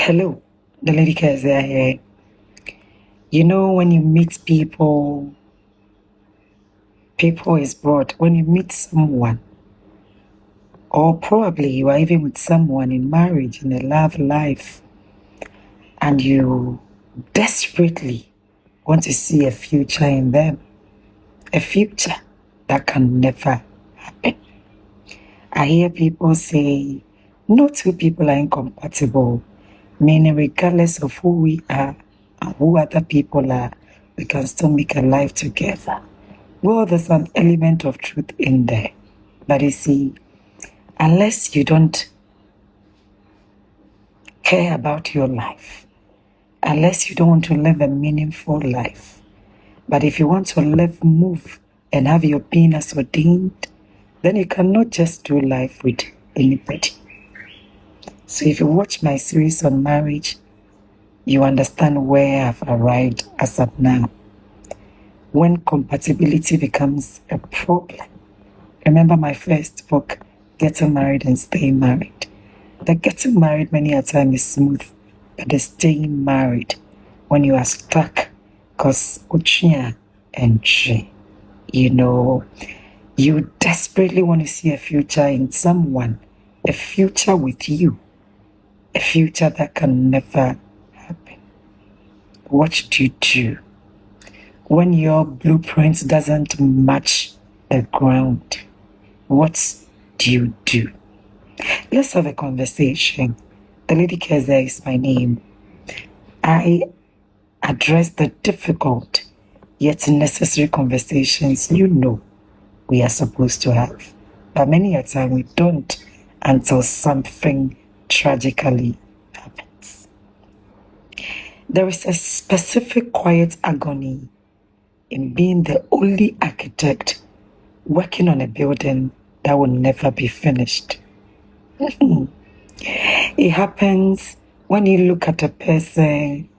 Hello, TheLadyKeziah here. You know, when you meet people is broad. When you meet someone, or probably you are even with someone in marriage, in a love life, and you desperately want to see a future in them, a future that can never happen. I hear people say, no two people are incompatible, meaning regardless of who we are and who other people are, we can still make a life together. Well, there's an element of truth in there. But you see, unless you don't care about your life, unless you don't want to live a meaningful life, but if you want to live, move, and have your being as ordained, then you cannot just do life with anybody. So if you watch my series on marriage, you understand where I've arrived as of now. When compatibility becomes a problem. Remember my first book, Getting Married and Staying Married. The getting married many a time is smooth, but the staying married, when you are stuck, because uchia and you desperately want to see a future in someone, a future with you, a future that can never happen. What do you do when your blueprint doesn't match the ground? What do you do? Let's have a conversation. TheLadyKeziah is my name. I address the difficult yet necessary conversations we are supposed to have. But many a time we don't until something tragically happens. There is a specific quiet agony in being the only architect working on a building that will never be finished. It happens when you look at a person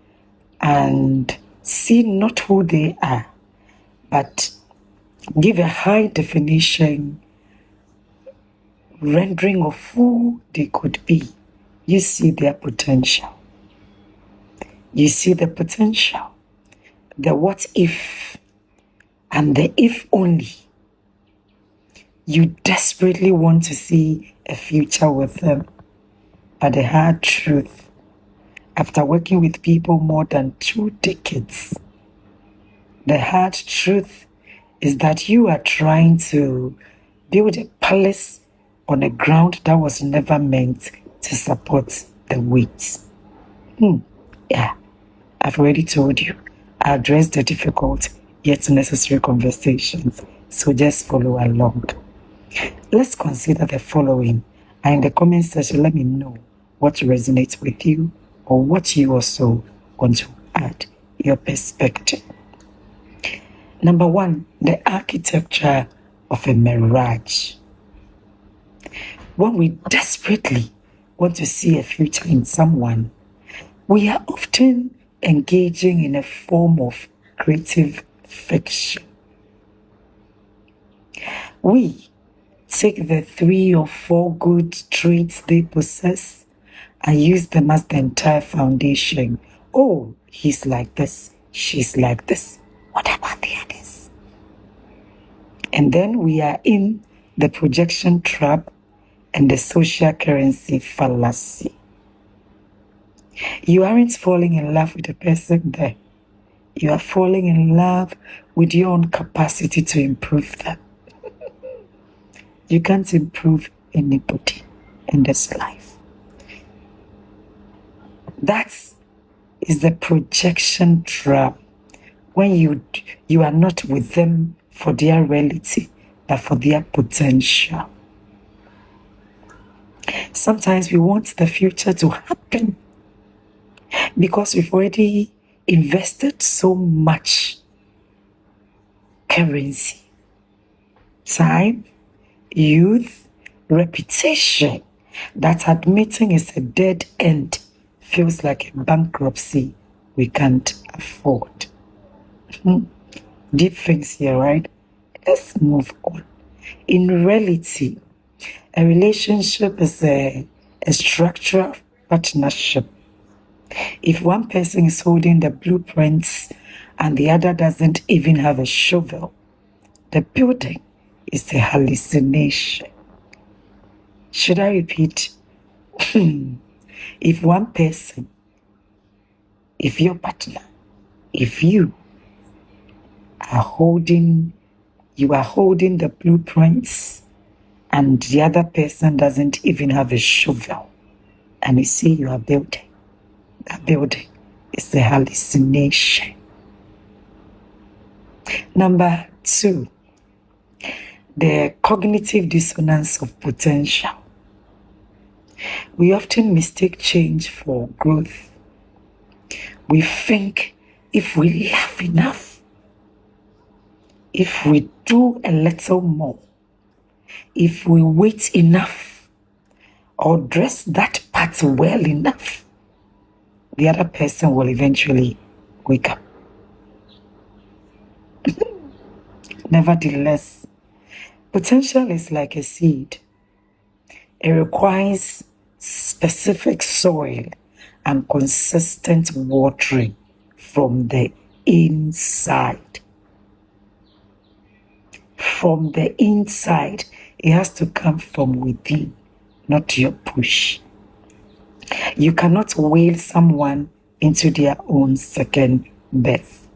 and see not who they are, but give a high definition rendering of who they could be. You see their potential. You see the potential, the what if, and the if only. You desperately want to see a future with them. But the hard truth, after working with people more than 2 decades, the hard truth is that you are trying to build a palace on a ground that was never meant to support the weight. Yeah, I've already told you. I address the difficult yet necessary conversations, so just follow along. Let's consider the following, and in the comment section, let me know what resonates with you or what you also want to add your perspective. Number 1, the architecture of a mirage. When we desperately want to see a future in someone, we are often engaging in a form of creative fiction. We take the 3 or 4 good traits they possess and use them as the entire foundation. Oh, he's like this, she's like this. What about the others? And then we are in the projection trap and the social currency fallacy. You aren't falling in love with the person there. You are falling in love with your own capacity to improve them. You can't improve anybody in this life. That is the projection trap, when you are not with them for their reality, but for their potential. Sometimes we want the future to happen because we've already invested so much currency, time, youth, reputation, that admitting is a dead end feels like a bankruptcy we can't afford. Deep things here, right? Let's move on. In reality, a relationship is a structural partnership If one person is holding the blueprints and the other doesn't even have a shovel, the building is a hallucination. Should I repeat? If one person, if your partner, if you are holding the blueprints and the other person doesn't even have a shovel, and you see you are building, that building is a hallucination. Number 2, the cognitive dissonance of potential. We often mistake change for growth. We think if we laugh enough, if we do a little more, if we wait enough, or dress that part well enough, the other person will eventually wake up. Nevertheless, potential is like a seed. It requires specific soil and consistent watering from the inside. From the inside, it has to come from within, not your push. You cannot whale someone into their own second birth.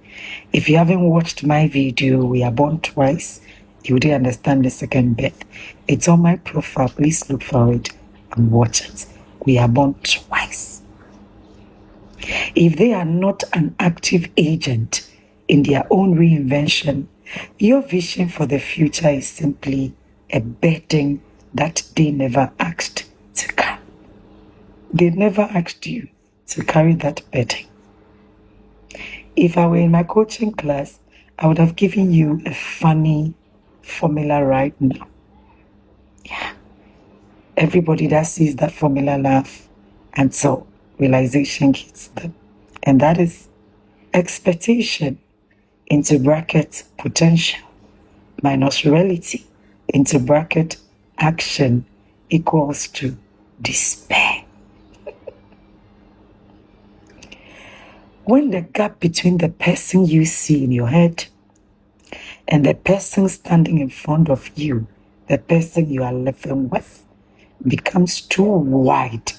If you haven't watched my video, We Are Born Twice, you wouldn't understand the second birth. It's on my profile. Please look for it and watch it. We are born twice. If they are not an active agent in their own reinvention, your vision for the future is simply a burden that they never asked to carry. They never asked you to carry that burden. If I were in my coaching class, I would have given you a funny formula right now. Yeah. Everybody that sees that formula laugh until realization hits them. And that is expectation into bracket potential minus reality into bracket action equals to despair. When the gap between the person you see in your head and the person standing in front of you, the person you are living with, becomes too wide,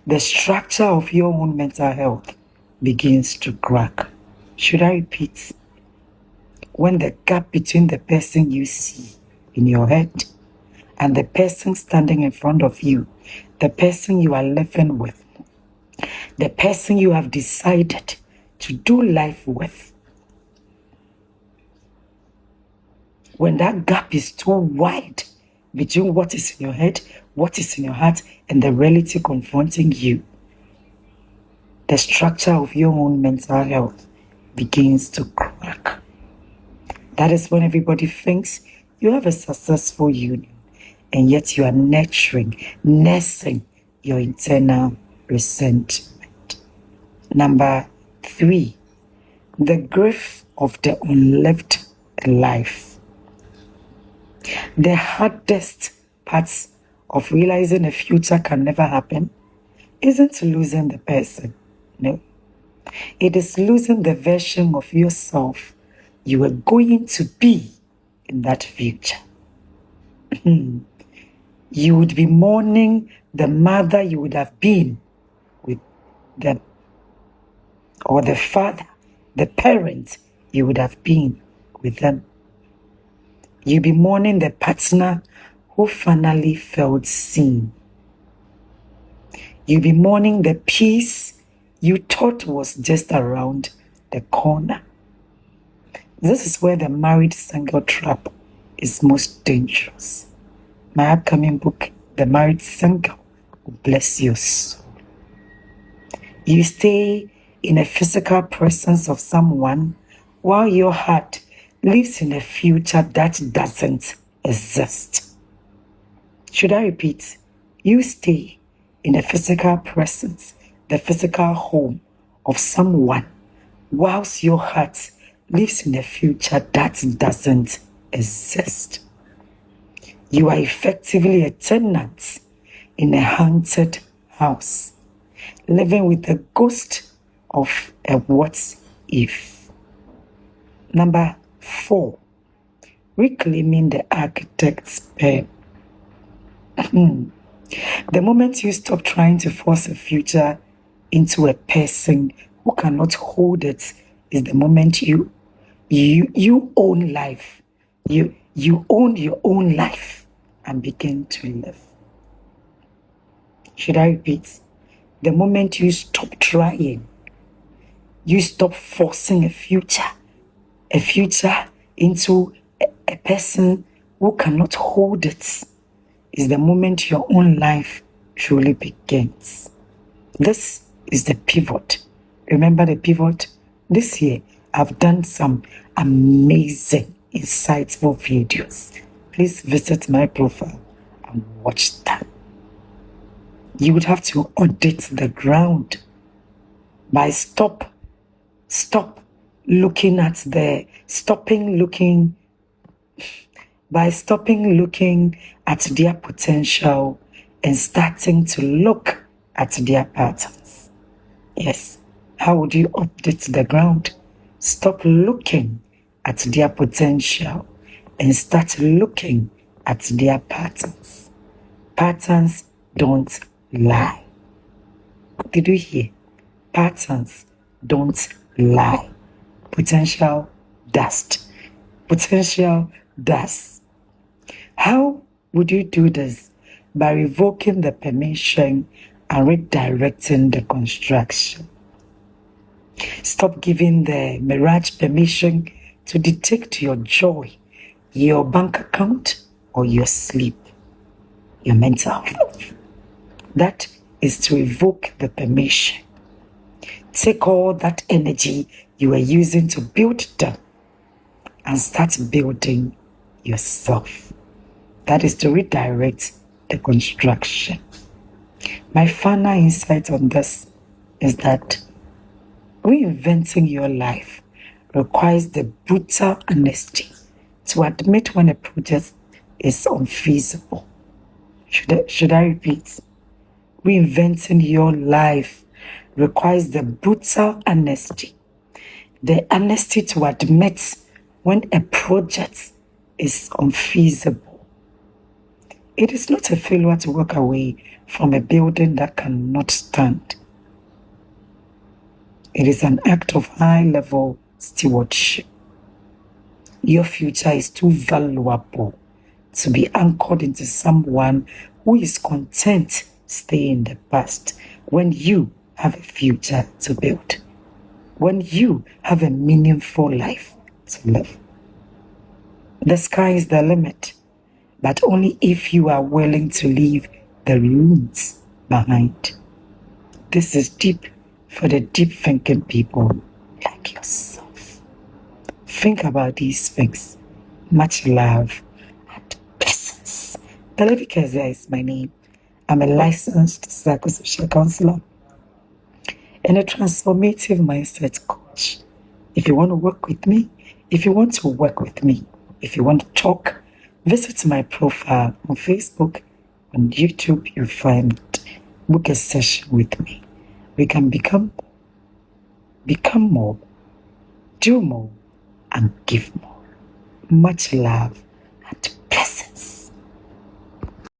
the structure of your own mental health begins to crack. Should I repeat? When the gap between the person you see in your head and the person standing in front of you, the person you are living with, the person you have decided to do life with, when that gap is too wide between what is in your head, what is in your heart, and the reality confronting you, the structure of your own mental health begins to crack. That is when everybody thinks you have a successful union, and yet you are nursing your internal resentment. Number 3, the grief of the unlived life. The hardest parts of realizing a future can never happen isn't losing the person. No. It is losing the version of yourself you were going to be in that future. You would be mourning the mother you would have been with them, or the father, the parent you would have been with them. You'll be mourning the partner who finally felt seen. You'll be mourning the peace you thought was just around the corner. This is where the married single trap is most dangerous. My upcoming book, The Married Single, will bless your soul. You stay in a physical presence of someone while your heart lives in a future that doesn't exist. Should I repeat? You stay in a physical presence, the physical home of someone, whilst your heart lives in a future that doesn't exist. You are effectively a tenant in a haunted house. living with the ghost of a what if. Number 4, reclaiming the architect's pen. The moment you stop trying to force a future into a person who cannot hold it is the moment you own life. You own your own life and begin to live. Should I repeat? The moment you stop trying, you stop forcing a future into a person who cannot hold it, is the moment your own life truly begins. This is the pivot. Remember the pivot? This year, I've done some amazing, insightful videos. Please visit my profile and watch them. You would have to audit the ground by stopping looking at their potential and starting to look at their patterns. Yes. How would you update the ground? Stop looking at their potential and start looking at their patterns. Patterns don't lie. Did you hear? Patterns don't lie. Potential does. Potential does. How would you do this? By revoking the permission and redirecting the construction. Stop giving the mirage permission to dictate your joy, your bank account, or your sleep, your mental health. That is to revoke the permission. Take all that energy you are using to build them and start building yourself. That is to redirect the construction. My final insight on this is that reinventing your life requires the brutal honesty to admit when a project is unfeasible. Should I repeat? Reinventing your life requires the brutal honesty. The honesty to admit when a project is unfeasible. It is not a failure to walk away from a building that cannot stand. It is an act of high-level stewardship. Your future is too valuable to be anchored into someone who is content staying in the past when you have a future to build, when you have a meaningful life to live. The sky is the limit, but only if you are willing to leave the ruins behind. This is deep for the deep thinking people like yourself. Think about these things. Much love and blessings. TheLadyKeziah is my name. I'm a licensed psychosocial counselor and a transformative mindset coach. If you want to work with me, if you want to talk, visit my profile on Facebook, on YouTube. You'll find it. Book a session with me. We can become more, do more, and give more. Much love